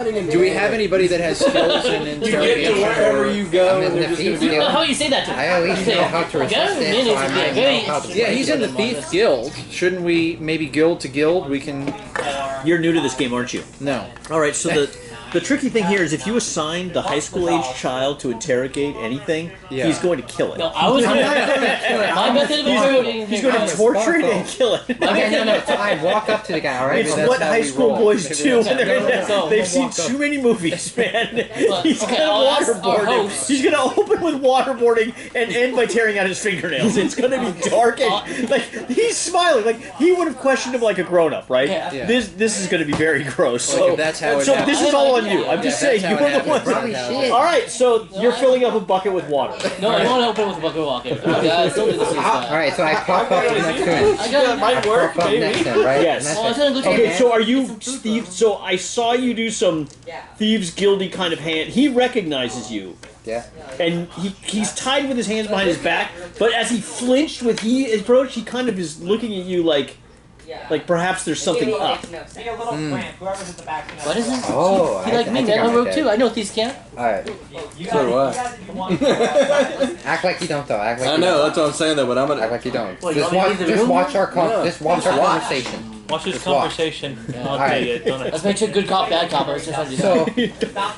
Do we have anybody that has skills in interrogation? Wherever you go, how you say that to him? I at least know how to resist it, so I might know how to Yeah, he's in the Thief Guild. Shouldn't we maybe guild to guild? We can... You're new to this game, aren't you? No. Alright, so the tricky thing here is if you assign the high school age child to interrogate anything, he's going to kill it. No, I was going to kill it. My method of interrogating He's going to torture it and kill it. So I walk up to the guy, alright? It's what high school boys do. They've seen too many movies, man. He's going to waterboard it. He's going to open with waterboarding and end by tearing out his fingernails. It's going to be dark and, like, he's smiling. Like, he would have questioned him like a grown-up, right? Yeah. This is going to be very gross. So, that's how it happens. This is all on you. I'm just saying, you were the one. Alright, so you're filling up a bucket with water. No, I don't want to open with a bucket of water. Come on, guys, don't do this. Alright, so I pop up next to him. That might work, maybe. Next to him, right? Yes. Okay, so are you Steve? So I saw you do some thieves guilty kind of hand. He recognizes you. Yeah. And he's tied with his hands behind his back, but as he flinched with his approach, he kind of is looking at you like perhaps there's something up. What is it? Oh, He like me, man. I'm rogue too. I know thieves can't. Alright. So what? Act like you don't, though. Act like I you know, don't. that's what I'm saying, though, but I'm gonna... Act like you don't. What, Just you want me to leave the watch our Yeah. just watch our conversation. Watch this Just conversation. I'll tell you, don't Let's make sure good cop, bad cop. Let's just try to do So,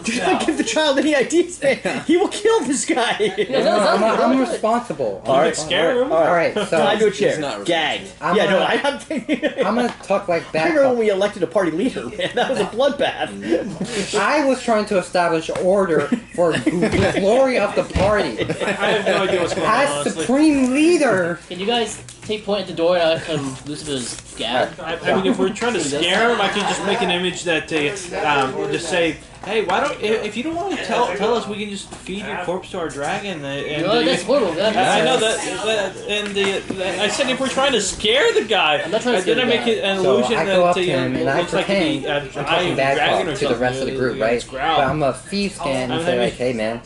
Do not give the child any ideas, man. He will kill this guy. I'm responsible. Alright, scare him. Alright, so Time to a chair. He's not Gagged. I'm Yeah, no, gonna- I'm gonna talk like I that. remember when we elected a party leader, man. That was a bloodbath. I was trying to establish order for the glory of the party. I have no idea what's going on, As honestly. supreme leader. Can you guys take point at the door and I can loosen his gag? I mean, if we're trying to scare him, I could just make an image that just say, "Hey, why don't if you don't want to tell us, we can just feed your corpse to our dragon." And No, that's horrible. I know that. I said if we're trying to scare the guy, I'm not trying to scare then I the make guy. it an So illusion I go up to that him and I looks like pretend a I'm giant talking bad dragon or talk to the something. rest of the group, right? It's growl. But I'm a thief scan and say like, hey man,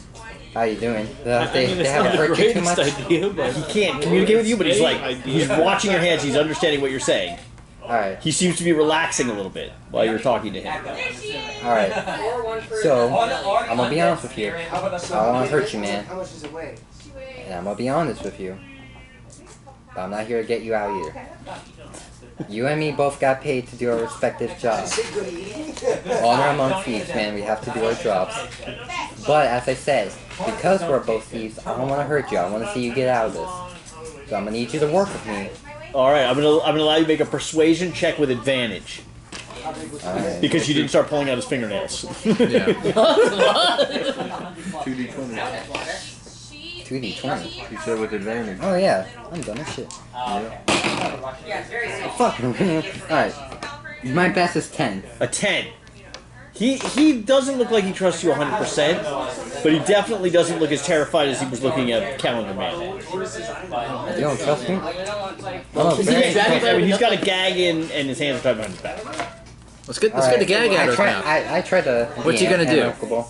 how you doing? They it's haven't not the hurt you too greatest much? idea, but He can't communicate with you, but he's watching your hands. He's understanding what you're saying. Alright, He seems to be relaxing a little bit while you're talking to him. alright. So, I'm gonna be honest with you. I don't wanna hurt you, man. And I'm gonna be honest with you. But I'm not here to get you out either. You and me both got paid to do our respective jobs. Honor among thieves, man. We have to do our jobs. But as I said, because we're both thieves, I don't want to hurt you. I want to see you get out of this. So I'm gonna need you to work with me. All right, I'm gonna allow you to make a persuasion check with advantage Alright. because you didn't start pulling out his fingernails. 2d20. You said with advantage. Oh yeah, I'm done with shit. Fuck. Alright. My best is 10. A 10. He doesn't look like he trusts you 100%, but he definitely doesn't look as terrified as he was looking at Calendar Man. You don't trust me? Oh, I mean, he's got a gag in and his hands are tied behind his back. Let's get the gag out of his mouth. I tried to. What's he gonna do? Amicable.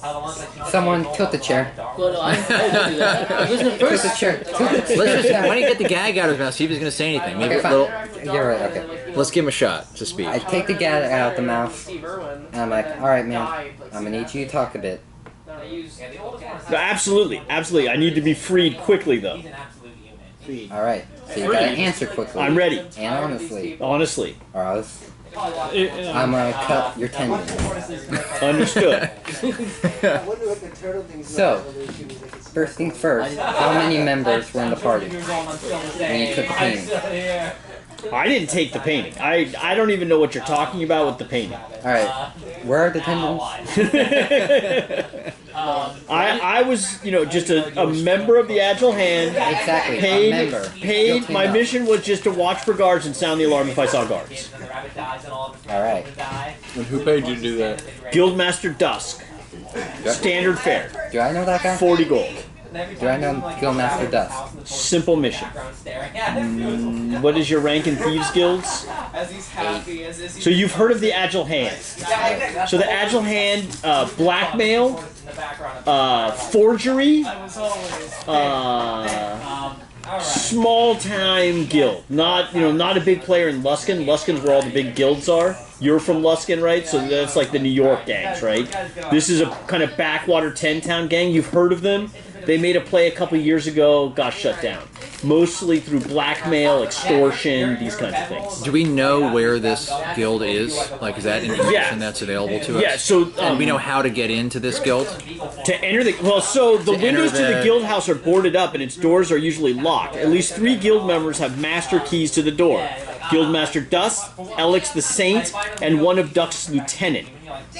Someone tilt the chair. Well, no, I don't do that. Listen, Tilt the first, chair. Tilt the chair. Let's just, why don't you get the gag out of his mouth, see if he's going to say anything. Maybe Okay, a little, fine. You're right, okay. let's give him a shot to speak. I take the gag out of the mouth, and I'm like, alright man, I'm gonna need you to talk a bit. No, absolutely, absolutely. I need to be freed quickly, though. Alright, so you gotta answer quickly. I'm ready. And honestly. Honestly. Or else I'm gonna cut your tendons. Understood. So, first things first, how many members were in the party when you took the painting? I didn't take the painting. I don't even know what you're talking about with the painting. Alright, where are the tendons? I was, just a member of the Agile Hand. Exactly, a member. Paid. My mission was just to watch for guards and sound the alarm if I saw guards. Alright. And who paid you to do that? Guildmaster Dusk. Standard fare. Do I know that guy? 40 gold. Do I know Guildmaster Dust? Simple mission. What is your rank in Thieves Guilds? So you've heard of the Agile Hand. So the Agile Hand, blackmail, forgery, small time guild. Not a big player in Luskan. Luskan's where all the big guilds are. You're from Luskin, right? So that's like the New York gangs, right? This is a kind of backwater 10-town gang. You've heard of them. They made a play a couple years ago, got shut down. Mostly through blackmail, extortion, these kinds of things. Do we know where this guild is? Like, is that information that's available to us? Yeah, so... and we know how to get into this guild? To enter the... Well, so the windows to the guild house are boarded up and its doors are usually locked. At least 3 guild members have master keys to the door. Guildmaster Dust, Alex the Saint, and one of Duck's lieutenant,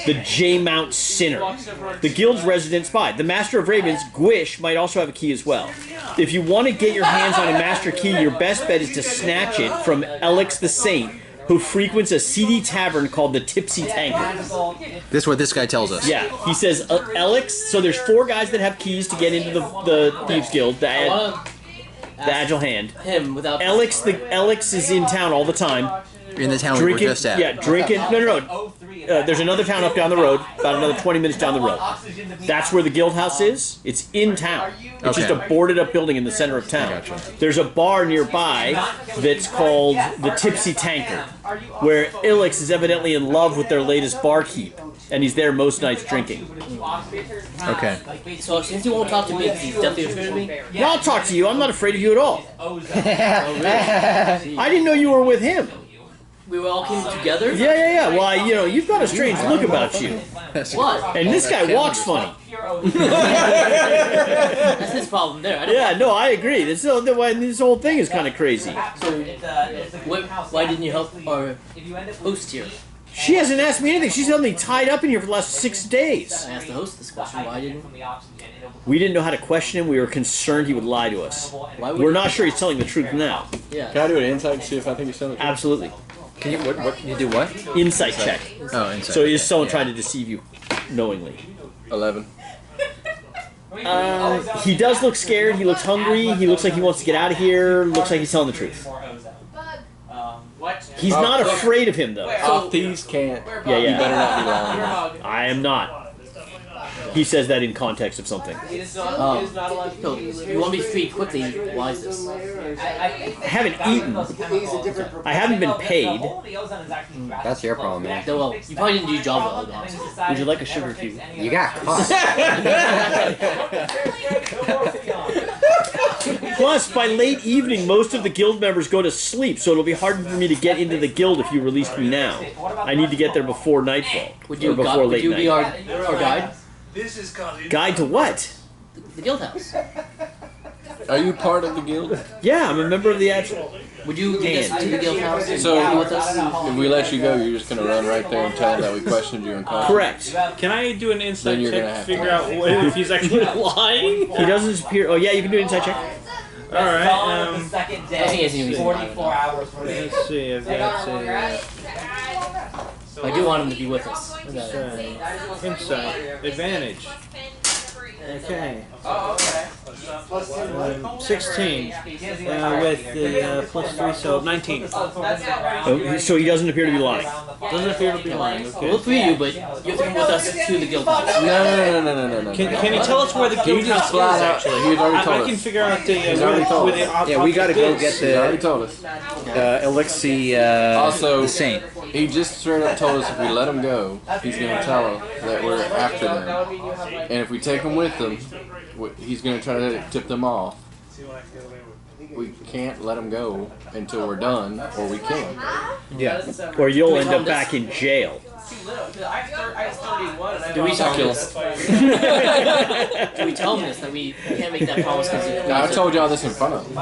the J-Mount Sinner. The guild's resident spy. The Master of Ravens, Gwish, might also have a key as well. If you want to get your hands on a master key, your best bet is to snatch it from Alex the Saint, who frequents a seedy tavern called the Tipsy Tankard. This is what this guy tells us. Yeah, he says, Alex, so there's 4 guys that have keys to get into the Thieves Guild, the Agile Hand. Him without. Alex is in town all the time. In the town Drinking, we were just at. Yeah, drinking. No. There's another town up down the road, about another 20 minutes down the road. That's where the guild house is. It's in town. It's just a boarded up building in the center of town. There's a bar nearby that's called the Tipsy Tankard, where Alex is evidently in love with their latest barkeep, and he's there most nights drinking. Okay. So since you won't talk to me, he's definitely afraid of me. Yeah, I'll talk to you. I'm not afraid of you at all. I didn't know you were with him. We all came together? Yeah. Well, you've got a strange look about you. What? And this guy walks funny. That's his problem there. I agree. This whole thing is kind of crazy. So, why didn't you help our host here? She hasn't asked me anything. She's held me tied up in here for the last 6 days. I asked the host this question. Why didn't? We didn't know how to question him. We were concerned he would lie to us. We're not sure he's telling the truth now. Yeah. Can I do an insight to see if I think he's telling the truth? Absolutely. Can you you do what? Insight check. Oh, insight. So is someone trying to deceive you knowingly? 11. He does look scared. He looks hungry. He looks like he wants to get out of here. Looks like he's telling the truth. He's not afraid of him, though. Thieves can't. Yeah. You better not be lying. I am not. He says that in context of something. So, you want me free quickly. Why is this? I haven't eaten. I haven't been paid. That's your problem, man. Well, you probably didn't do your job well, honestly. Would you like a sugar cube? You got caught. Plus, by late evening, most of the guild members go to sleep, so it'll be hard for me to get into the guild if you release me now. I need to get there before nightfall. Would you be our guide? Guide to what? The guild house. Are you part of the guild? Yeah, I'm a member of the Agile. Would you get us to the guild house and So, be with us? if we let you go, you're just going to run right there and tell them that we questioned you and caught you? Correct. Can I do an insight Then you're check gonna to have figure to. out if he's actually lying? He doesn't disappear. Oh, yeah, you can do an inside check. Alright, I think it's even 44 hours for this. let's see, I've got I do want him to be with us. insight, advantage. Okay. 16 with the plus 3, so 19. Oh, so he doesn't appear to be lying. Doesn't appear to be lying, okay. We'll free you, but you have to come with us to the guild house. No. Can you tell us where the guild house is, actually? He's already told I can us. figure out the already told where the Yeah, we gotta go get He's already the told us. Elixir Also, the Saint. He just straight up told us if we let him go, he's going to tell us that we're after them. And if we take him with them, he's going to try to tip them off. We can't let him go until we're done, or we can. Yeah. Or you'll end up back in jail. Do we tell him this? Do we tell him this, that we can't make that promise because I told y'all this in front of him. So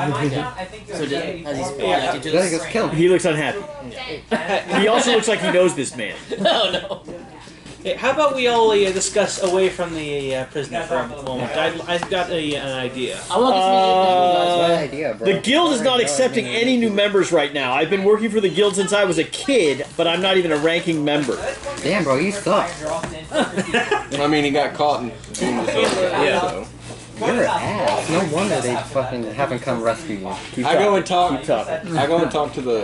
has he reacted to Let's this? kill him. He looks unhappy. He also looks like he knows this man. No. Hey, how about we all discuss away from the prisoner for a moment? I've got an idea. I want What idea, bro? The guild is not accepting any new members right now. I've been working for the guild since I was a kid, but I'm not even a ranking member. Damn, bro, you suck. I mean, he got caught in doing this. So. You're an ass. No wonder they fucking haven't come rescue you. Keep I go talking. and talk. Keep talking. I go and talk to the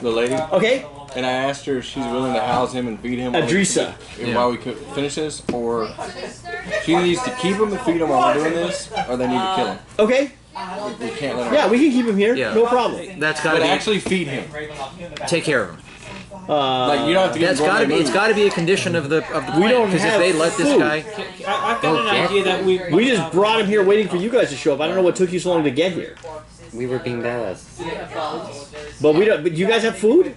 lady, Okay. and I asked her if she's willing to house him and feed him Adrisa. while we could finish this, or she needs to keep him and feed him while we're doing this, or they need to kill him. Okay. We can't let him. Yeah, we can keep him here. Yeah. No problem. That's gotta But be. actually feed him. Take care of him. Like you don't have to get That's got to be. It's got to be a condition of the plan. We don't because have if they let this food. guy. I've got an idea that We just brought him here waiting for you guys to show up. I don't know what took you so long to get here. We were being badass. But we don't. But you guys have food?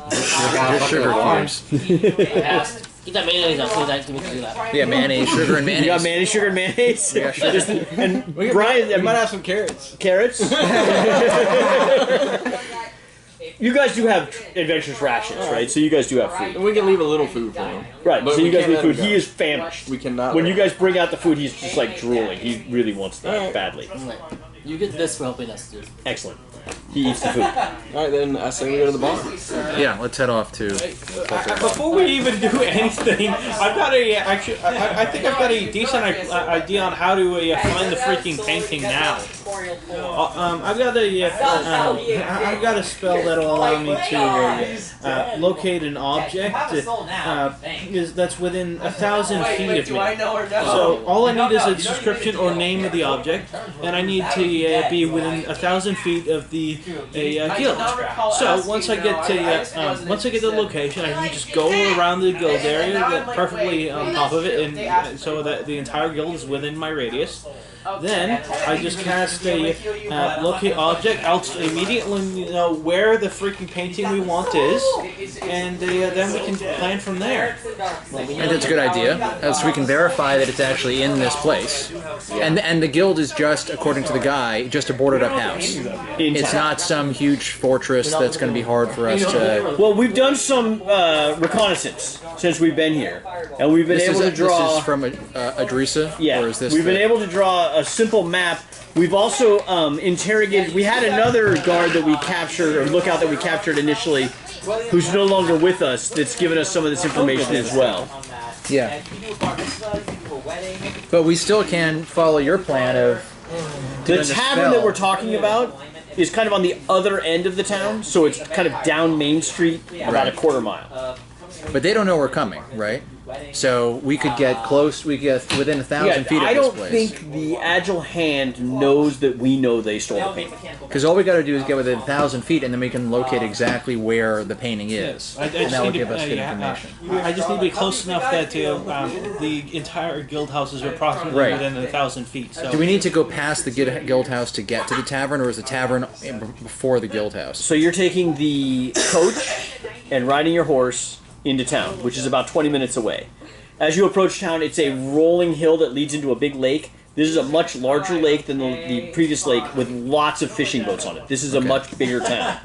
Just sugar cubes. Get that mayonnaise out, please. I can do that. Yeah, mayonnaise, sugar, and mayonnaise. You got mayonnaise, sugar, and mayonnaise. We got sugar. And Brian, We might have some carrots. carrots. You guys do have adventurous rations, right? So you guys do have food, And we can leave a little food for him. right? But So we you guys can't need let food. him He go. is famished. We cannot. When let you guys bring out the food, he's just like drooling. He really wants that badly. You get this for helping us, dude. Excellent. He eats the food. Alright, then I say we go to the bar. Yeah, let's head off to. Before we even do anything, I've got a actually. I think I've got a decent idea on how to find the freaking painting now. I've got a spell that'll allow me to locate an object that's within 1,000 feet of me. So all I need is a description or name of the object, and I need to be within 1,000 feet of the guild. So once I get to the location, I can just go around the guild area, get perfectly on top of it, and so that the entire guild is within my radius. Then I just cast a locate object. I'll immediately know where the freaking painting we want is, and then we can plan from there. I think that's a good idea, so we can verify that it's actually in this place. And the guild is just, according to the guy, just a boarded up house. It's not some huge fortress that's going to be hard for us to. Well, we've done some reconnaissance since we've been here, and we've been able to draw. This is from Adrisa? Yeah, Or is this we've been able to draw a simple map. We've also interrogated. We had another guard that we captured, or lookout that we captured initially, who's no longer with us. That's given us some of this information as well. Yeah. But we still can follow your plan of. The tavern that we're talking about is kind of on the other end of the town, so it's kind of down Main Street, about a quarter mile. But they don't know we're coming, right? So we could get close. We get within 1,000 feet of I this don't place. think the Agile Hand knows that we know they stole the painting. Because all we got to do is get within 1,000 feet, and then we can locate exactly where the painting is, I and just that will need give to, us good information. I just need to be close enough that the entire guild house is approximately Right. within 1,000 feet. So Do we need to go past the guild house to get to the tavern, or is the tavern before the guild house? So you're taking the coach and riding your horse into town, which is about 20 minutes away. As you approach town, it's a rolling hill that leads into a big lake. This is a much larger lake than the previous lake with lots of fishing boats on it. This is a much bigger town.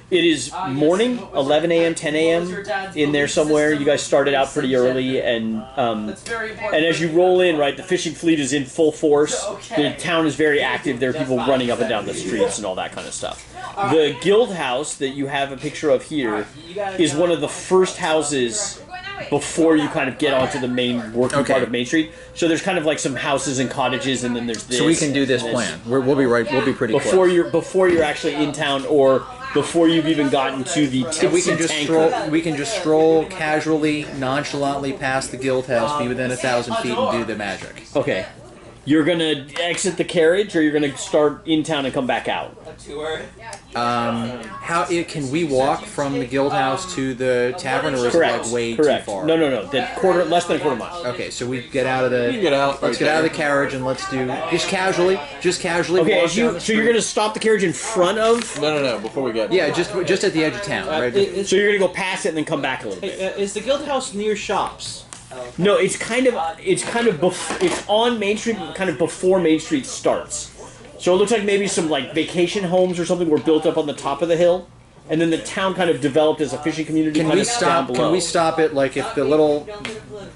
It is morning, 11 a.m., 10 a.m. in there somewhere. You guys started out pretty early, and as you roll in, right, the fishing fleet is in full force. The town is very active. There are people running up and down the streets and all that kind of stuff. The guild house that you have a picture of here is one of the first houses before you kind of get onto the main working part of Main Street. So there's kind of like some houses and cottages, and then there's this. So we can do this plan. We'll be right. We'll be pretty before close. before you're actually in town, or before you've even gotten to the tips We can and just tankard. stroll. We can just stroll casually, nonchalantly past the guild house, be within 1,000 feet, and do the magic. Okay. You're gonna exit the carriage, or you're gonna start in town and come back out? Can we walk from the guild house to the tavern, or is it like way too far? No. Less than a quarter mile. Okay, so we get out of the. You get out. Let's get out of the carriage and let's do just casually. Okay, walk down the so you're gonna stop the carriage in front of. No. Before we get. Yeah, just at the edge of town, right? So you're gonna go past it and then come back a little bit. is the guild house near shops? No, it's on Main Street, kind of before Main Street starts. So it looks like maybe some like vacation homes or something were built up on the top of the hill, and then the town kind of developed as a fishing community. Can kind we of down stop? below. Can we stop it? Like if the little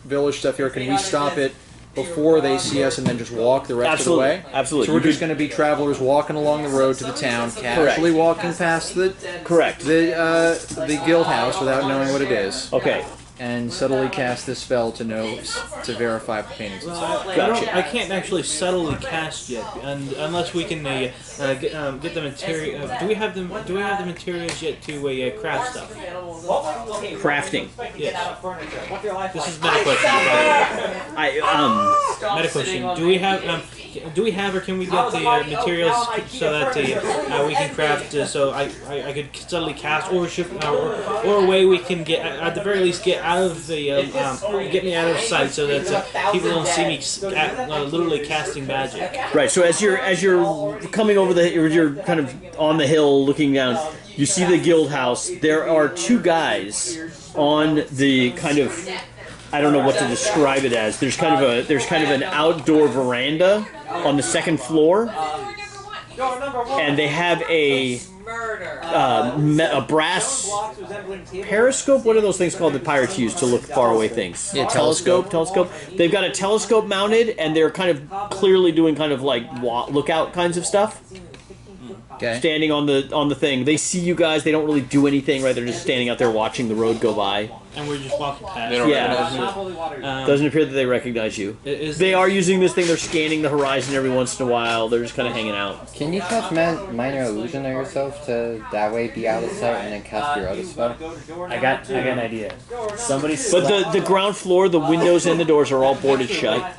village stuff here, can we stop it before they see us and then just walk the rest of the way? Absolutely. So we're just going to be travelers walking along the road to the town, casually walking past the Correct. the guild house without knowing what it is. Okay. and subtly cast this spell to verify if the painting's Well, I can't actually subtly cast yet, unless we can get the material. Do we have the materials yet to craft stuff? Crafting. Yes. This is meta question. Meta question. Do we have or can we get the materials so that we can craft? So I could suddenly cast, or a way we can get at the very least get out of the get me out of sight so that people don't see me literally casting magic. Right. So as you're coming over you're kind of on the hill looking down. You see the guild house. There are two guys on the kind of, I don't know what to describe it as. There's kind of an outdoor veranda on the second floor, and they have a brass periscope. What are those things called that pirates use to look far away things? Yeah, telescope. They've got a telescope mounted, and they're kind of clearly doing kind of like lookout kinds of stuff. Okay. Standing on the thing. They see you guys. They don't really do anything, right? They're just standing out there watching the road go by. And we're just walking past. They don't recognize Doesn't appear that they recognize you. They are using this thing. They're scanning the horizon every once in a while. They're just kind of hanging out. Can you cast minor illusion on yourself to that way be out of sight and then cast your other spell? I got an idea. Somebody. But the ground floor, the windows and the doors are all boarded shut.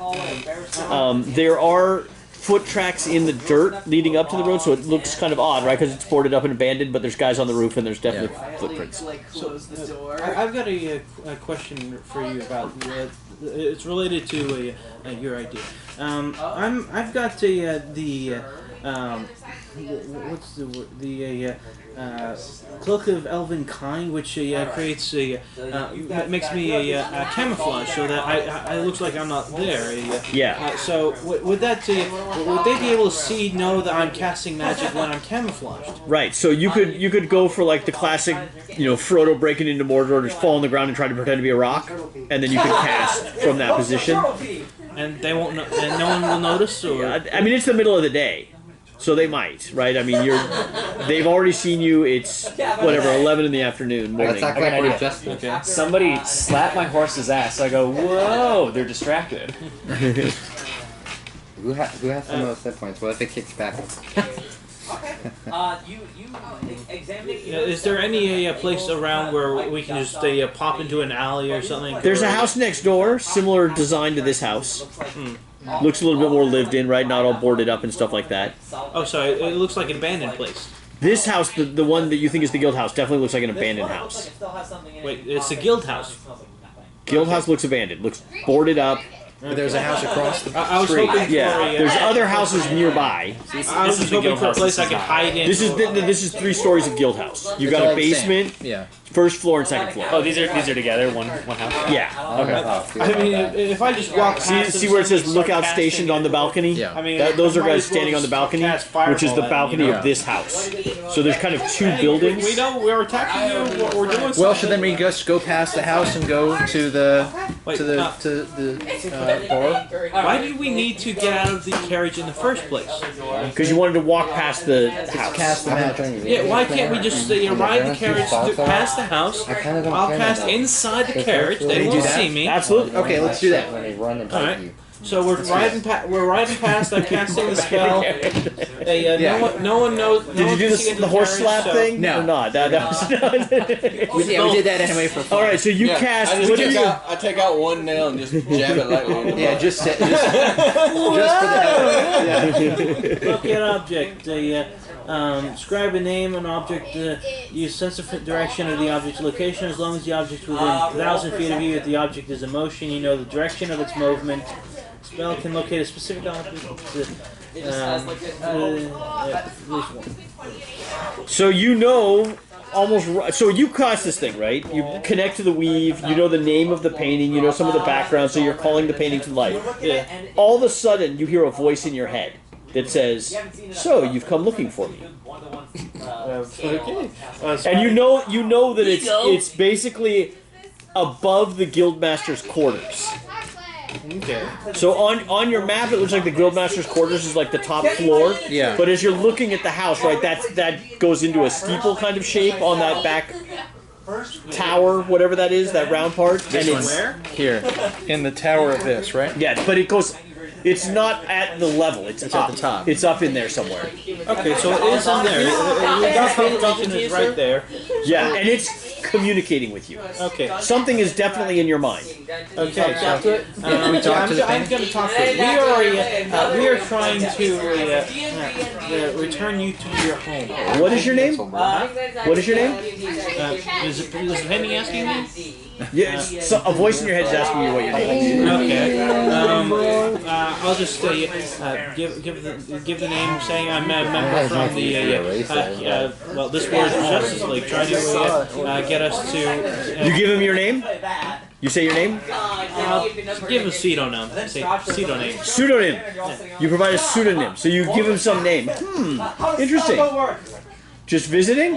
There are foot tracks in the dirt leading up to the road, so it looks kind of odd, right? Because it's boarded up and abandoned, but there's guys on the roof and there's definitely footprints. I've got a question for you about. It's related to your idea. I've got what's the word? Cloak of Elven Kind, which creates makes me a camouflage, so that it looks like I'm not there. So would they be able to know that I'm casting magic when I'm camouflaged? Right. So you could go for like the classic, Frodo breaking into Mordor, just fall on the ground and try to pretend to be a rock, and then you can cast from that position. And they won't. And no one will notice. Or I mean, it's the middle of the day. So they might, right? I mean, they've already seen you. It's, 11 in the afternoon, morning. That's not quite adjusted. Okay. Somebody slapped my horse's ass, so I go, whoa, they're distracted. Who has the most hit points? What if it kicks back? Is there any place around where we can just pop into an alley or something? There's a house next door, similar design to this house. Looks a little bit more lived in, right? Not all boarded up and stuff like that. Oh, so it looks like an abandoned place. This house, the one that you think is the guild house, definitely looks like an abandoned house. Wait, it's a guild house. Guild house looks abandoned. Looks boarded up. There's a house across the I was street. hoping for There's other houses nearby. I was just hoping for a place I could hide in. This is 3 stories of guild house. You got a basement, first floor and second floor. Oh, these are together, one house? Yeah. Okay. I mean, if I just walk past... See where it says lookout stationed on the balcony? Yeah. I mean, Those are guys standing on the balcony, which is the balcony of this house. So there's kind of 2 buildings. We know we're attacking you. We're doing something. Well, should then we just go past the house and go to the bar? Why did we need to get out of the carriage in the first place? Because you wanted to walk past the house. Cast the magic. Yeah, why can't we just ride the carriage past the house? I'll cast inside the carriage. They won't see me. Absolutely. Okay, let's do that. When they run and All bite right. you. So we're riding past. I'm casting the spell. No one knows. Did you do the horse slap thing? No. Or not? That was We did that anyway for fun. all right. So you cast. I take out one nail and just jab it lightly. Yeah, just for the Look at object. Describe a name, an object. Use sense of direction of the object's location. As long as the object's within 1,000 feet of you, if the object is in motion, you know the direction of its movement. Spell can locate a specific object. So so you cast this thing, right? You connect to the weave. You know the name of the painting. You know some of the background. So you're calling the painting to life. Yeah. All of a sudden, you hear a voice in your head that says, "So you've come looking for me." Okay. And you know that it's basically above the guildmaster's quarters. Okay. So on your map, it looks like the guildmaster's quarters is like the top floor. Yeah. But as you're looking at the house, right, that goes into a steeple kind of shape on that back tower, whatever that is, that round part. This and one. it's Where? Here, in the tower of this, right? yeah, but it goes. It's not at the level. It's It's up. at the top. It's up in there somewhere. Okay, so it is in there. The documentation is right there. Yeah, and it's communicating with you. Okay. Something is definitely in your mind. Okay. we talk to the I'm going to talk to it. We are trying to return you to your home. What is your name? What is your name? Is Penny asking me? Yeah, so a voice in your head is asking you what your name is. Okay. I'll just give the name, saying I'm a member from the well, this war is Justice League, trying to get us to. You give him your name? You say your name? Give him a pseudonym. Say pseudonym. Pseudonym. You provide a pseudonym, so you give him some name. Interesting. Just visiting?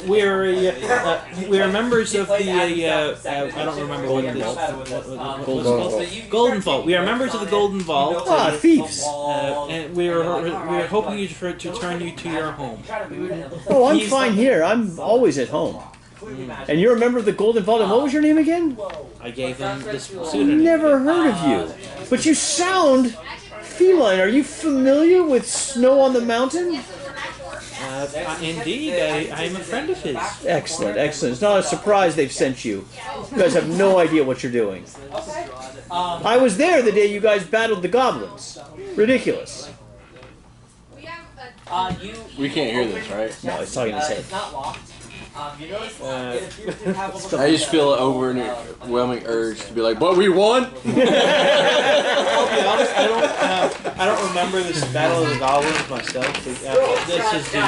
We're members of the I don't remember what it is. Golden Vault. We are members of the Golden Vault. Ah, thieves. And we're hoping to return you to your home. Oh, I'm fine here. I'm always at home. And you're a member of the Golden Vault, and what was your name again? I gave him this pseudonym. Never heard of you. But you sound feline. Are you familiar with Snow on the Mountain? Indeed, I am a friend of his. Excellent, excellent. It's not a surprise they've sent you. You guys have no idea what you're doing. I was there the day you guys battled the goblins. Ridiculous. We can't hear this, right? No, he's talking to his head. I just feel an overwhelming urge to be like, "But we won." I'll be honest, I don't remember this Battle of the Goblins myself. This is the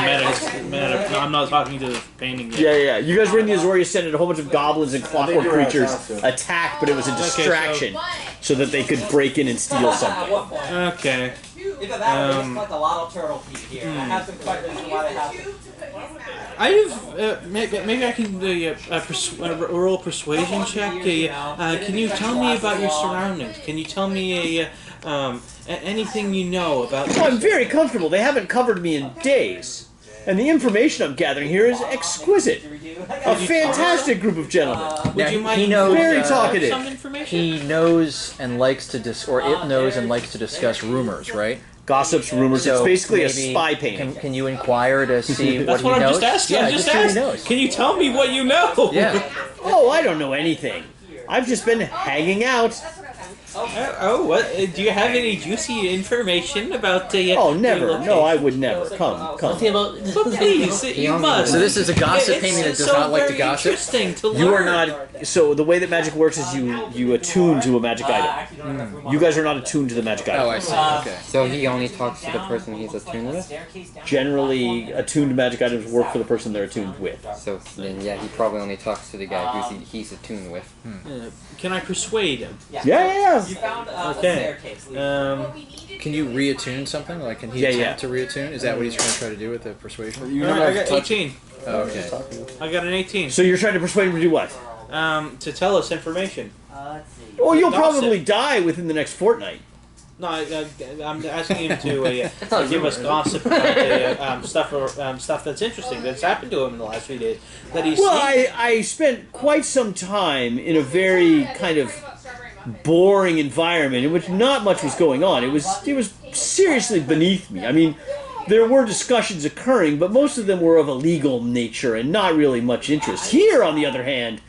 meta. No, I'm not talking to the painting yet. Yeah. You guys were in the Azorius Ascendant, a whole bunch of goblins and clockwork creatures attacked, but it was a distraction so that they could break in and steal something. Okay. Either that or just like a lot of turtle feet here. I have some questions why they have to. Maybe I can roll a persuasion check. Can you tell me about your surroundings? Can you tell me anything you know about? Oh, I'm very comfortable. They haven't covered me in days. And the information I'm gathering here is exquisite. A fantastic group of gentlemen. Would you mind very talkative. some information? He knows and likes to it knows and likes to discuss rumors, right? Gossips, rumors. So it's basically a maybe spy painting. Can you inquire to see That's what what he I'm knows? just asking. Yeah, I'm just see what he asking. knows. Can you tell me what you know? Yeah. Oh, I don't know anything. I've just been hanging out. What? Do you have any juicy information about? Oh, never. No, I would never. Come. But please, you must. So this is a gossip painting that It's does so not like to very gossip? Interesting to learn. You are not. So the way that magic works is you attune to a magic item. You guys are not attuned to the magic item. Oh, I see. Okay. So he only talks to the person he's attuned with? Generally, attuned magic items work for the person they're attuned with. So then, yeah, he probably only talks to the guy he's attuned with. Can I persuade him? Yeah. You found Okay. Can you reattune something? Like, can he attempt to reattune? Is that what he's going to try to do with the persuasion? I got 18. Oh, okay. I got an 18. So you're trying to persuade him to do what? To tell us information. Oh, you'll Gossip. probably die within the next fortnight. No, I'm asking him to give us gossip about stuff that's interesting that's happened to him in the last few days. That he's Well, seen. I spent quite some time in a very kind of boring environment in which not much was going on. It was seriously beneath me. I mean, there were discussions occurring, but most of them were of a legal nature and not really much interest. Here, on the other hand,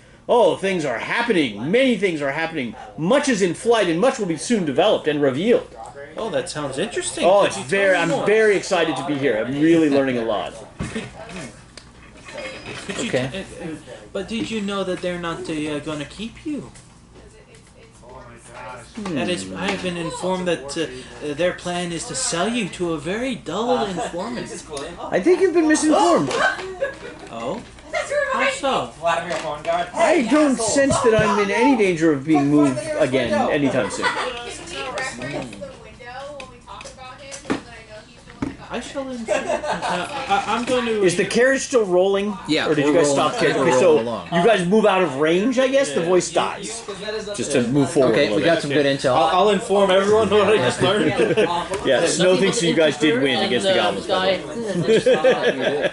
things are happening. Many things are happening. Much is in flight, and much will be soon developed and revealed. Oh, that sounds interesting. Oh, Could it's you tell very. me I'm more? very excited to be here. I'm really learning a lot. Could you Okay. but did you know that they're not going to keep you? That is, I have been informed that their plan is to sell you to a very dull informant. I think you've been misinformed. Oh? How so? Vladimir Horngard. I don't sense that I'm in any danger of being moved again anytime soon. I still didn't. I'm going to. Is the carriage still rolling? Yeah, Or did you we're guys rolling- stop carriage? we're Okay, so rolling along. you guys move out of range, I guess. The voice dies. Just to move forward. a Okay, little we got bit. some good intel. I'll inform everyone what I just learned. Yeah, Snow thinks you guys did win against the goblins.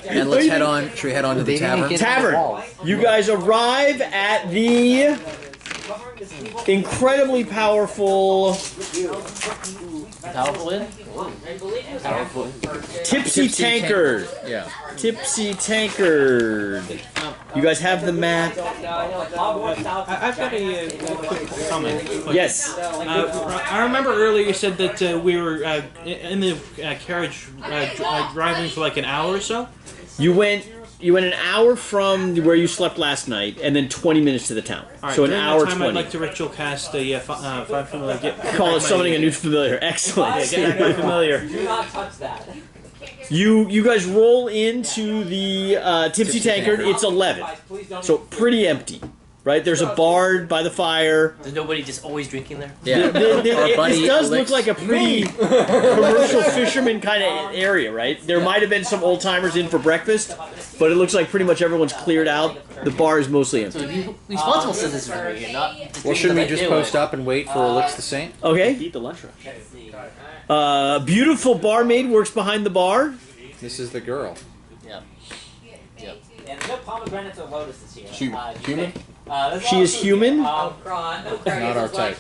And let's head on. Should we head on to the They didn't tavern? get- Tavern. You guys arrive at the incredibly powerful Powerful in? Powerful. Tipsy Tankard. Yeah. Tipsy Tankard. You guys have the map? I've got a quick comment. Yes. I remember earlier you said that we were in the carriage driving for like an hour or so. You went an hour from where you slept last night, and then 20 minutes to the town. All right, So an during hour that time 20. I'd like to ritual cast a five familiar. Call it summoning a new familiar. Excellent. Get my familiar. Do not touch that. You guys roll into the Tipsy Tankard. It's 11, so pretty empty. Right? There's a bar by the fire. There's nobody just always drinking there? Yeah. This does look like a pretty commercial fisherman kind of area, right? There might have been some old timers in for breakfast, but it looks like pretty much everyone's cleared out. The bar is mostly So empty. be responsible citizens around here, not just Well, shouldn't we just people that post up and wait for Elix the Saint? Okay. Eat the lunch rush. Beautiful barmaid works behind the bar. This is the girl. Yeah. Yep. And no pomegranates or lotuses here. She human? She is human. Not our type.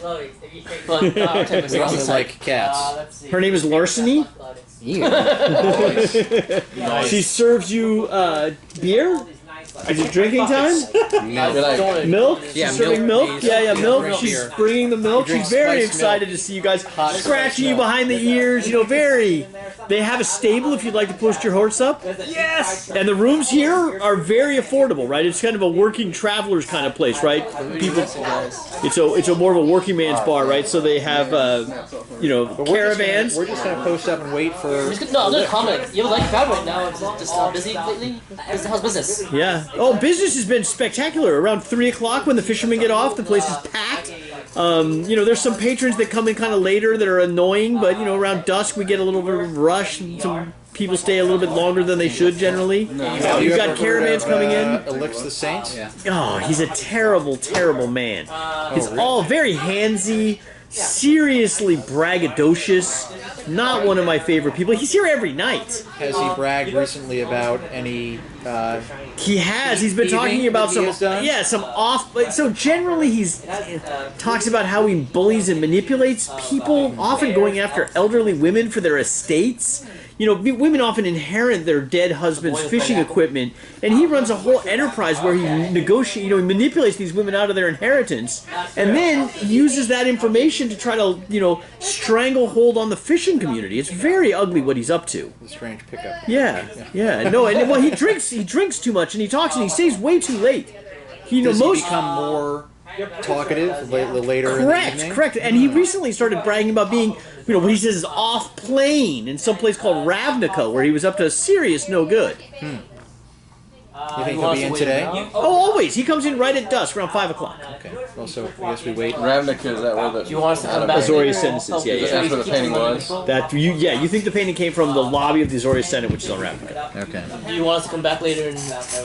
But our type of We only sauce like cats. Her name is Larceny. She serves you beer. Is it drinking time? Milk? Yeah, She's serving milk, milk? please. Yeah, milk. Drink She's beer. bringing the milk. Drink She's very spiced excited milk. to see you guys. Hot Scratching spiced you milk. behind the ears. You know, very. They have a stable if you'd like to post your horse up. Yes! And the rooms here are very affordable, right? It's kind of a working traveler's kind of place, right? People. It's a more of a working man's bar, right? So they have caravans. We're just gonna post up and wait for. No, I'm gonna comment. You have a light crowd right now. It's just busy lately. How's business? Yeah. Oh, business has been spectacular. Around 3 o'clock when the fishermen get off, the place is packed. There's some patrons that come in kind of later that are annoying, but around dusk we get a little bit of a rush. And some people stay a little bit longer than they should generally. You've got caravans coming in. Elix the Saint. Yeah. Oh, he's a terrible, terrible man. He's all very handsy, seriously braggadocious. Not one of my favorite people. He's here every night. Has he bragged recently about any? He has. He's been talking about that he has done? some off. So generally, he's talks about how he bullies and manipulates people, often going after elderly women for their estates. Women often inherit their dead husband's fishing equipment, and he runs a whole enterprise where he negotiates, he manipulates these women out of their inheritance, and then uses that information to try to, stranglehold on the fishing community. It's very ugly what he's up to. The strange pickup. Yeah. No, and well, he drinks too much, and he talks, and he stays way too late. Does he become more talkative later in the evening? Correct. And he recently started bragging about being, what he says is off plane in some place called Ravnica, where he was up to serious no good. You think he'll be in today? Oh, always. He comes in right at dusk, around 5 o'clock. Okay. Well, so I guess we wait. Ravnica, is that where the... Do you want us to come back? Azorius Sentences, yeah. That's where the painting was? You think the painting came from the lobby of the Azorius Senate, which is on Ravnica. Okay. Do you want us to come back later and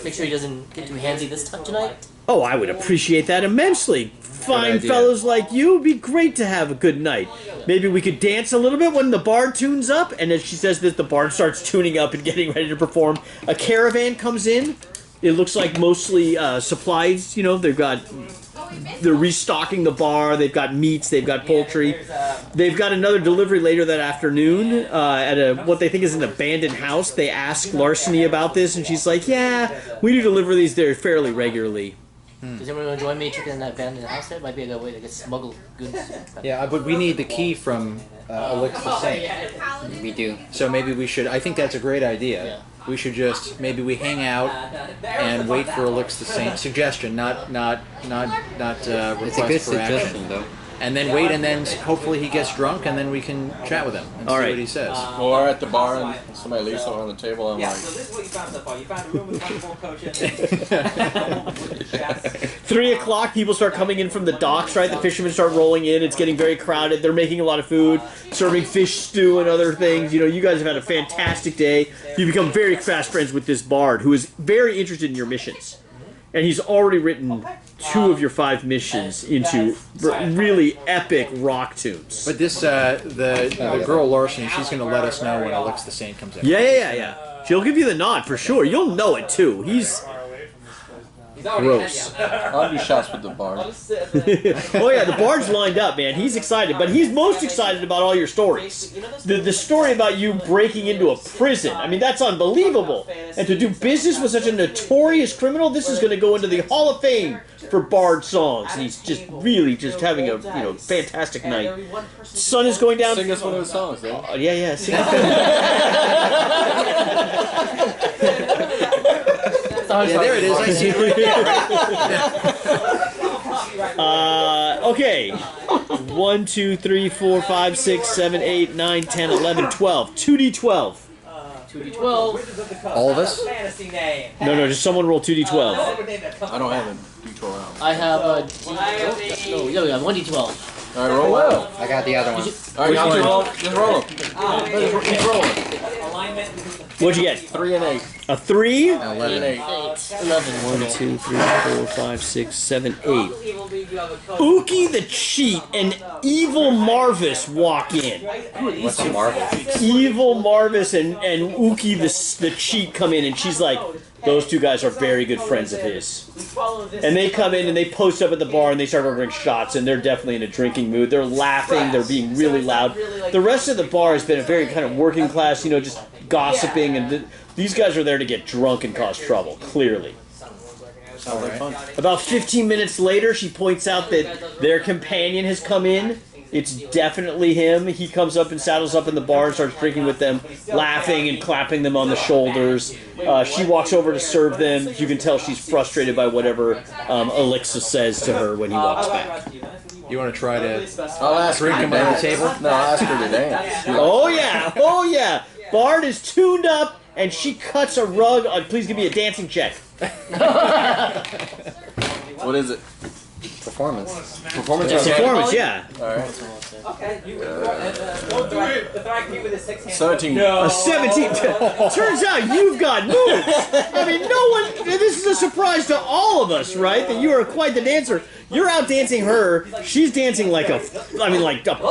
make sure he doesn't get too handsy this time tonight? Oh, I would appreciate that immensely. Fine idea. fellows like you, it'd be great to have a good night. Maybe we could dance a little bit when the bar tunes up, and as she says this, the bar starts tuning up and getting ready to perform. A caravan comes in. It looks like mostly supplies, they're restocking the bar, they've got meats, they've got poultry. They've got another delivery later that afternoon at what they think is an abandoned house. They ask Larceny about this, and she's like, yeah, we do deliver these there fairly regularly. Does anyone want to join me checking that abandoned house there? Might be a good way to get smuggled goods. Yeah, but we need the key from Elix the Saint. We do. So maybe we should. I think that's a great idea. Yeah. We should just maybe we hang out and wait for Elix the Saint. Suggestion, not It's a request good for action. suggestion, though. and then wait, and then hopefully he gets drunk, and then we can chat with him and see what he says. Or we're at the bar and somebody leaves something on the table. I'm Yeah, like, so this is what you found so far. You found a room with multiple coaches. 3 o'clock, people start coming in from the docks, right? The fishermen start rolling in. It's getting very crowded. They're making a lot of food, serving fish stew and other things. You know, you guys have had a fantastic day. You become very fast friends with this bard who is very interested in your missions. And he's already written 2 of your 5 missions into really epic rock tunes. But this, the girl Larson, she's going to let us know when Alex the Saint comes in. Yeah. She'll give you the nod for sure. You'll know it too. He's gross. I'll do shots with the bar. Oh yeah, the bard's lined up, man. He's excited, but he's most excited about all your stories. The story about you breaking into a prison. I mean, that's unbelievable. And to do business with such a notorious criminal, this is going to go into the Hall of Fame for bard songs. And he's just really just having a fantastic night. Sun is going down. Sing us one of the songs, then. Yeah. Sing Yeah, there it is. I see it right there. Okay. 1, 2, 3, 4, 5, 6, 7, 8, 9, 10, 11, 12. 2d12. 2d12. All of us? No, just someone roll 2d12. I don't have a D12 I have a no, we have 1d12. out. Alright, roll well. I got the other one. Alright, just roll them. Keep rolling. What'd you get? 3 and 8. A 3? 11. 11. 1, 2, 3, 4, 5, 6, 7, 8. Ookie the Cheat and Evil Marvis walk in. What's a marvel? Evil Marvis and Ookie the Cheat come in, and she's like, those 2 guys are very good friends of his. And they come in and they post up at the bar and they start ordering shots, and they're definitely in a drinking mood. They're laughing, they're being really loud. The rest of the bar has been a very kind of working class, just gossiping, and these guys are there to get drunk and cause trouble, clearly. Sounds like fun. About 15 minutes later, she points out that their companion has come in. It's definitely him. He comes up and saddles up in the bar and starts drinking with them, laughing and clapping them on the shoulders. She walks over to serve them. You can tell she's frustrated by whatever Alexa says to her when he walks back. You want to try to I'll ask drink her him to at the dance. table? No, I'll ask her to dance. Oh yeah. Bard is tuned up, and she cuts a rug. Please give me a dancing check. What is it? Performance. Performance? It's performance, yeah. Alright. Okay. We'll do it. The fact you with a 6 hand. 17. A 17. Turns out you've got moves. I mean, no one. This is a surprise to all of us, right? That you are quite the dancer. You're out dancing her. She's dancing like a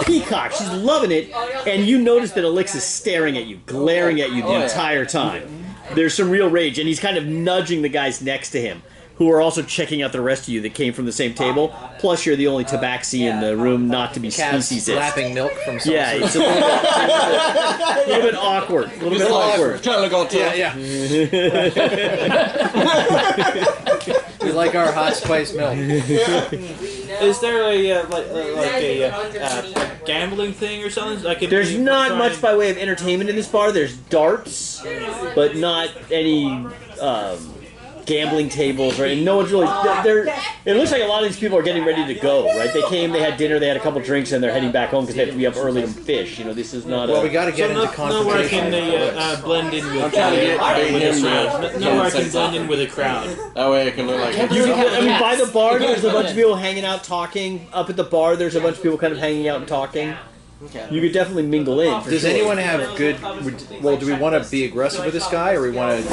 peacock. She's loving it. And you notice that Alexa's staring at you, glaring at you the entire time. There's some real rage, and he's kind of nudging the guys next to him, who are also checking out the rest of you that came from the same table. Plus, you're the only tabaxi in the room not to be speciesist. Lapping milk from some Yeah, it's a little bit awkward. A little bit awkward. Trying to look all tough. Yeah. We like our hot spice milk. Is there a gambling thing or something? There's not much by way of entertainment in this bar. There's darts, but not any gambling tables, right? And no one's really. It looks like a lot of these people are getting ready to go, right? They came, they had dinner, they had a couple drinks, and they're heading back home because they have to be up early to fish. This is not. Well, we got to get into nowhere I confrontation. can blend in with with a crowd. That way I can look like By the bar, there's a bunch of people hanging out, talking. Up at the bar, there's a bunch of people kind of hanging out and talking. Okay. You could definitely mingle in. Does anyone have good? Well, do we want to be aggressive with this guy, or we want to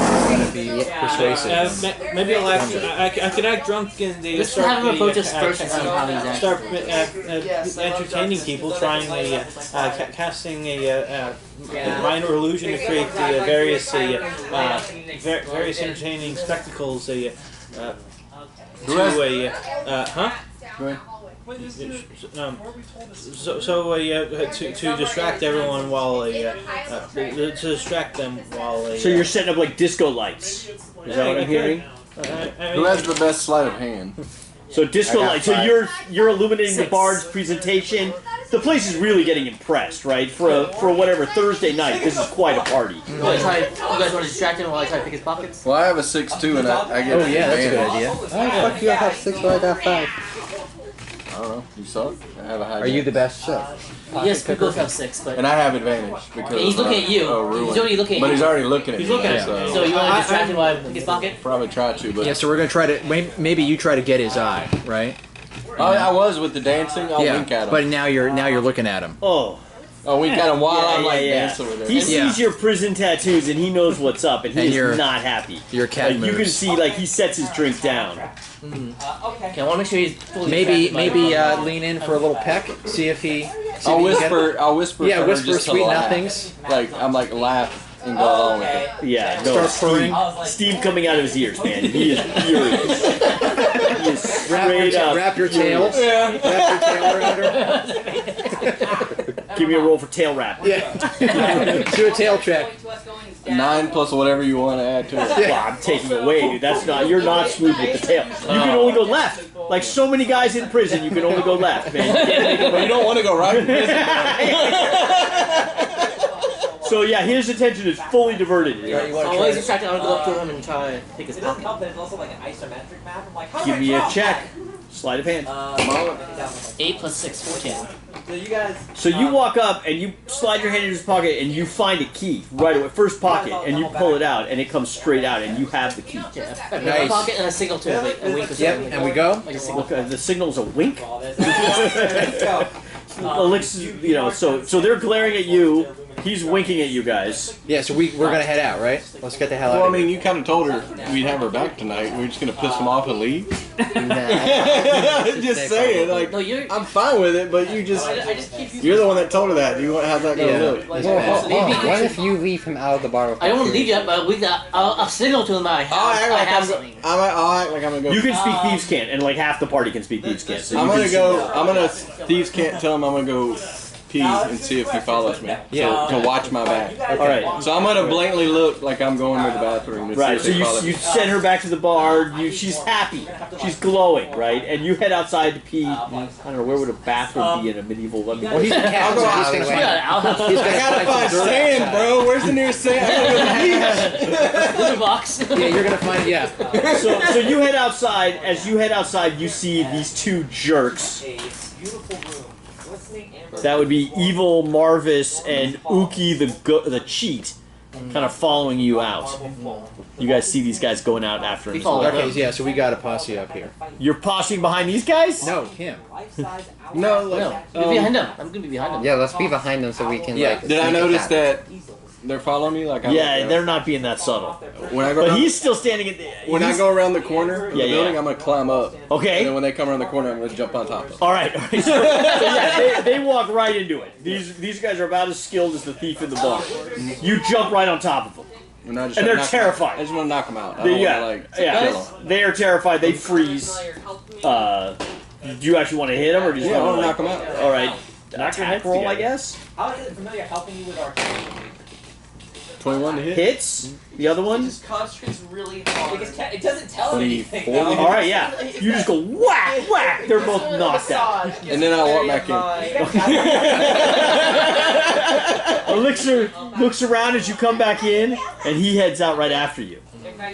be persuasive? Maybe I'll act. I could act drunk in the. Let's have him approach us first and see how he's acting. Start entertaining people, trying casting a minor illusion to create the various entertaining spectacles. To distract everyone while to distract them while. So you're setting up like disco lights. Is that what I'm hearing? Who has the best sleight of hand? So disco lights. So you're illuminating the bard's presentation. The place is really getting impressed, right? For whatever Thursday night, this is quite a party. You guys want to distract him while I try to pick his pockets? Well, I have a 6-2 and I get. Oh yeah, that's a good idea. Oh, fuck you, I have 6, but I got 5. Oh, don't know. You suck. I have a high. Are you the best? Yes, we both have 6, but And I have advantage because he's looking at you. Ruin. He's already looking at But you. he's already looking at He's me. looking at so. me. So you want to distract him while in his pocket? Probably try to, but Yeah, so we're gonna try to. Maybe you try to get his eye, right? I was with the dancing. I'll Yeah, wink at him. but now you're looking at him. Oh. I'll wink at him while Yeah, I'm like yeah. dancing with He him. sees your prison tattoos and he knows what's up, and And he you're- is not happy. Your cat Like, you can moves. see, like, he sets his drink down. Okay, I want to make sure he's fully Maybe distracted by lean in for a little peck. See if he. I'll whisper. I'll whisper. Yeah, for her whisper just to sweet laugh. nothings. Like I'm like laugh and go along with it. Yeah, no, Start purring. steam coming out of his ears, man. He is furious. He is straight up. Wrap your tail. Yeah. Wrap your tail around her. Give me a roll for tail wrap. Yeah. Do a tail check. 9 plus whatever you want to add to it. Well, I'm taking away, dude. That's not. You're not smooth with the tail. You can only go left. Like so many guys in prison, you can only go left, man. But you don't want to go right. So yeah, his attention is fully diverted. You want I'm always distracted. I'm gonna go up to him and try to take his It doesn't pocket. help that it's also like an isometric map. I'm like, how Give do me I a draw? check. Sleight of hand. 8 plus 6, 14. So you guys. So you walk up and you slide your hand in his pocket and you find a key right away, first pocket, and you pull it out and it comes straight out and you have the key. Yeah, I put it in Nice. my pocket and I signal to him. A wink or Yep, something. and we go. Like a signal. Look, the signal's a wink. Let's go. Elixir, you know, so they're glaring at you. He's winking at you guys. Yeah, so we're gonna head out, right? Let's get the hell Well, out I of mean, you kind of told her we'd have her back tonight. We're just gonna piss them off and leave. here. Just saying, like No, you're. I'm fine with it, but you just I just keep you. you're the one that told her that. How's that gonna Yeah. look? Like, Well, so they'd be- what if you leave him out of the bar? I don't want to leave yet, but I'll signal to him that I I'll act have like I'm something. I'll act like I'm gonna go. You can speak thieves can't, and like half the party can speak thieves can't. So I'm you gonna can go. I'm gonna. Thieves can't tell him I'm gonna go pee and see if he follows me. Yeah. To watch my back. All right. So I'm gonna blatantly look like I'm going to the bathroom. To Right, See so if they follow you me. send her back to the bar. She's happy, she's glowing, right? And you head outside to pee. I don't know, where would a bathroom be in a medieval? I mean, Well, he's the cat. I'll go so out he's of gonna the swim. Yeah, I'll have He's I gonna gotta find some dirt sand, outside. bro. Where's the nearest sand? I gotta go to the beach. litter box. Yeah, you're gonna find so you head outside. As you head outside, you see these two jerks. Beautiful room. Listening and That would be Evil Marvis and Uki the cheat, kind of following you out. You guys see these guys going out after him. We as follow well. them. Okay, yeah, so we got a posse up here. You're poshing behind these guys? No, him. life-size No, No, like, you're behind him. I'm gonna be behind him. Yeah, let's be behind them so we can. Yeah. Like, did I sneak notice attack. that they're following me? Like, Yeah, they're not being that subtle. when I go But around, he's still standing at the. when I he's- go around the corner of Yeah, the yeah. building, I'm gonna climb up. Okay. And then when they come around the corner, I'm gonna jump on top of them. All right. So yeah, they walk right into it. These guys are about as skilled as the thief in the bar. You jump right on top of them. And, I just And wanna they're knock 'em out. terrified. I just want to knock them out. I They, don't yeah, wanna, like, yeah. kill 'em. They are terrified. They freeze. Do you actually want to hit them, or do you Yeah, I just want want to to knock them out. All right. Attack roll, I guess. How is it familiar helping you with our 21 to hit. Hits. The other one. Just concentrates really hard. Because it doesn't tell anything. 24. All right, yeah. You just go whack, whack. They're both knocked out. And then I walk back in. Elixir looks around as you come back in, and he heads out right after you.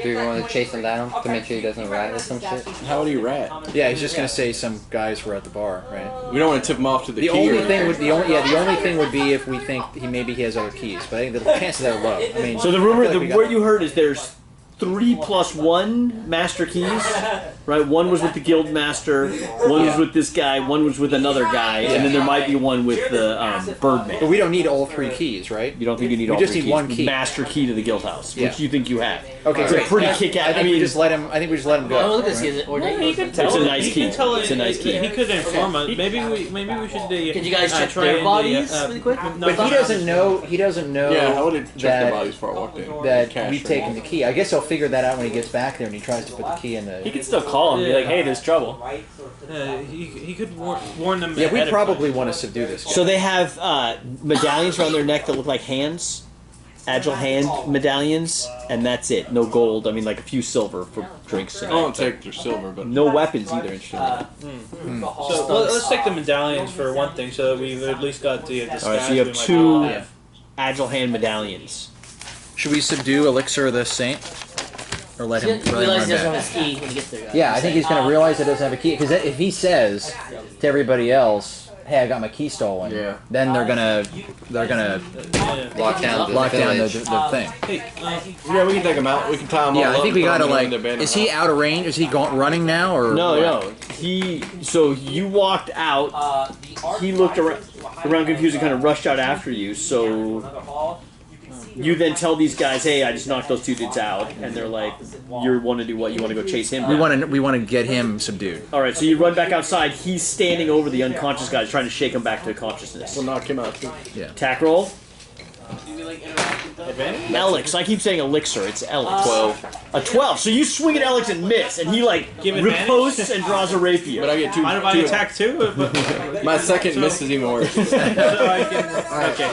Do you want to chase him down to make sure he doesn't rat or some shit? How do you rat? Yeah, he's just gonna say some guys were at the bar, right? We don't want to tip them off to the, The key. only or thing would the only thing would be if we think he has other keys, but I think the chances are low. I mean, So the rumor, I feel like we got- what you heard is there's 3 + 1 master keys, right? One was with the guild master, one was with this guy, one was with another guy, and then there might be one with the But Birdman. we don't need all 3 keys, right? You don't think you need We all just 3 need keys? one key. Master key to the guild house, Yeah. which you think you have. Okay, It's a great. pretty Yeah, kick-ass. I think we just let him. I think we just let him go. Oh, look at this. right? Is it ordained? He could tell. It's a nice he key. Could tell It's a nice key. He could inform us. Maybe we should. Can you guys check try their and, bodies really quick? no, But he not- doesn't know. He doesn't know Yeah, I would have checked their that bodies before I walked in. that Cash we've for taken the key. I guess he'll figure that out when he gets back there and he tries to put the key in He the. could still call him and be like, Hey, "Hey, there's trouble. he could warn them." Yeah, we ahead of probably time. want to subdue this guy. So they have medallions around their neck that look like hands. Agile Hand medallions, and that's it. No gold. I mean, like a few silver for drinks. I don't take their silver, but No weapons either, interestingly. So let's take the medallions for one thing, so that we've at least got the disguise. All right, so you we have might 2 have. Agile Hand medallions. Should we subdue Elixir the Saint? or let He him realizes run he doesn't have back. his key when he gets there. Yeah, I think he's going to realize he doesn't have a key. Because if he says to everybody else, "Hey, I got my key stolen," then they're gonna Lock down the thing. Hey, Yeah, we can take him out. We can tie him all Yeah, up. I think we throw gotta him in like. the abandoned Is he house. out of range? Is he running now or? No. So you walked out. He looked around confused and kind of rushed out after you. So you then tell these guys, "Hey, I just knocked those 2 dudes out," and they're like, "You want to do what? You want to go chase him?" We down?" want to get him subdued. All right, so you run back outside. He's standing over the unconscious guys, trying to shake him back to consciousness. We'll knock him out too. Attack roll. Alex. I keep saying elixir. It's Alex. 12. A 12. So you swing at Alex and miss, and he Give riposts and draws a rapier. But I get 2. mind if I attack too? My second miss is even worse. So I can. Okay.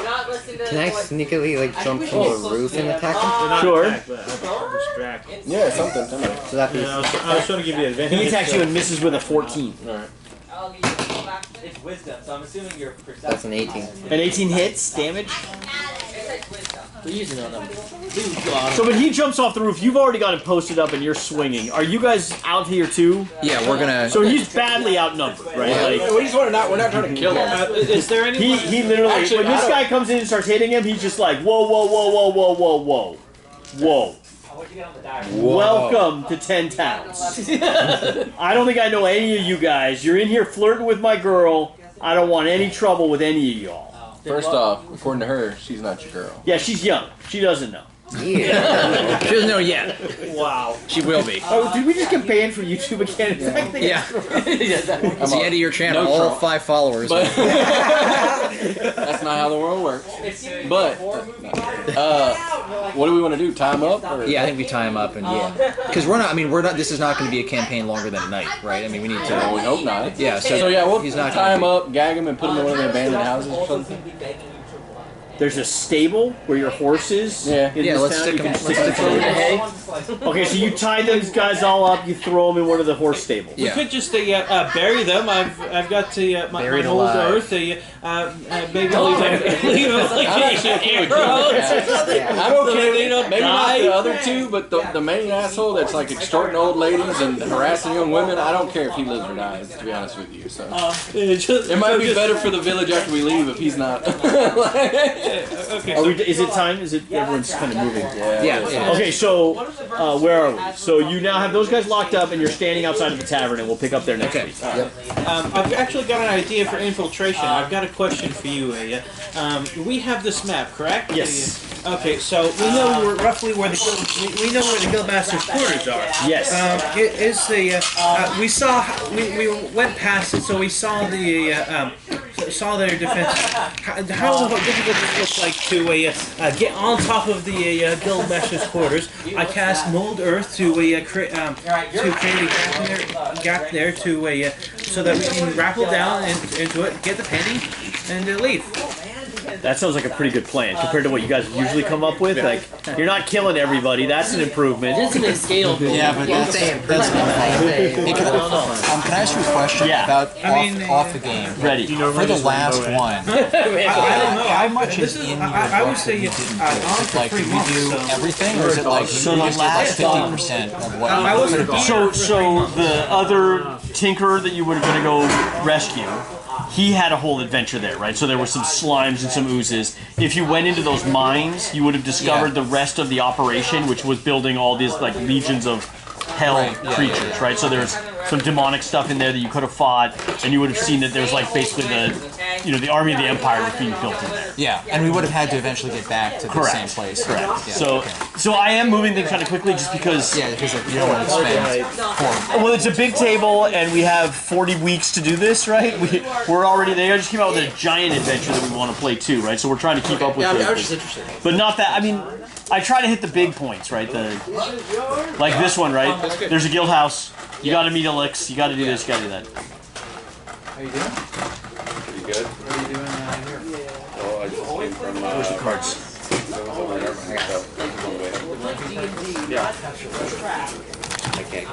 Can I sneakily like jump from the roof and attack him? Sure. Distract. Yeah, something. So that be I was trying to give you advantage. He attacks you and misses with a 14. Alright. It's wisdom, so I'm assuming you're perception. that's an 18. An 18 hits damage. We're using all them. So when he jumps off the roof, you've already got him posted up and you're swinging. Are you guys out here too? Yeah, we're gonna. So he's badly outnumbered, right? Like, We just want to not. We're not trying to kill him. Is there any? he literally, Actually, when this I don't- guy comes in and starts hitting him, he's just like, whoa, whoa, whoa, whoa, whoa, whoa, whoa, whoa. What'd you get on the diary? Welcome to 10 Towns. I don't think I know any of you guys. You're in here flirting with my girl. I don't want any trouble with any of y'all. First off, according to her, she's not your girl. Yeah, she's young. She doesn't know. Yeah. She doesn't know yet. Wow. She will be. Oh, did we just get banned from YouTube again? Yeah. It's the end of your channel. No all trouble. 5 followers. But that's not how the world works. But what do we want to do? Tie him up? Or? Yeah, I think we tie him up and because we're not. This is not going to be a campaign longer than a night, right? I mean, we need Well, we to. hope not. Yeah. So yeah, we'll he's not tie him gonna up, gag him, and put him in one of the abandoned houses or something. There's a stable where your horse is. Yeah. In Yeah, this let's town. stick You him. can Let's stick stick him in him. the hay. Okay, so you tie those guys all up. You throw them in one of the horse stables. We Yeah. could just bury them. I've got to my Buried old alive. earth. Maybe leave them like I'm actually okay with arrows. I'm okay with They don't it. Maybe not die. the other two, but the main asshole that's like extorting old ladies and harassing young women, I don't care if he lives or dies, to be honest with you. So it might be better for the village after we leave if he's not. Okay. Are we, is it time? Is it everyone's kind of moving? Yeah. Okay, so where are we? So you now have those guys locked up, and you're standing outside of the tavern, and we'll pick up there next week. I've actually got an idea for infiltration. I've got a question for you, Aya. We have this map, correct? Yes. Okay, so we know roughly where the we know where the guildmaster's quarters are. Yes. It is the we went past it, so we saw saw their defenses. How difficult does it look like to get on top of the guildmaster's quarters? I cast mold earth to create a gap there so that we can grapple down into it, get the penny, and leave. That sounds like a pretty good plan compared to what you guys usually come up with. Like, you're not killing everybody. That's an improvement. It's an scale. Yeah, but that's Hey, can I ask you a question about off the game? Ready. For the last one, how much is in your I would say like, did we do everything, or is it like So you the just did like last 50% of what I wasn't So the other tinkerer that you were going to go rescue, he had a whole adventure there, right? So there were some slimes and some oozes. If you went into those mines, you would have discovered the rest of the operation, which was building all these like legions of hell creatures, right? So there's some demonic stuff in there that you could have fought, and you would have seen that there's like basically the army of the empire was being built in there. Yeah, and we would have had to eventually get back to the same place. Correct. Yeah, So I am moving things kind of quickly just because. Yeah, because like, you don't want to spend Well, it's a big table, and we have 40 weeks to do this, right? We're already there. I just came out with a giant adventure that we want to play too, right? So we're trying to keep up with I it. was just interested. But not that. I mean, I try to hit the big points, right? Like this one, right? There's a guild house. You got to meet Elix. You got to do this. You got to do that. How you doing? Pretty good. What are you doing here? Oh, I just came from. Where's the cards? Yeah. I can't get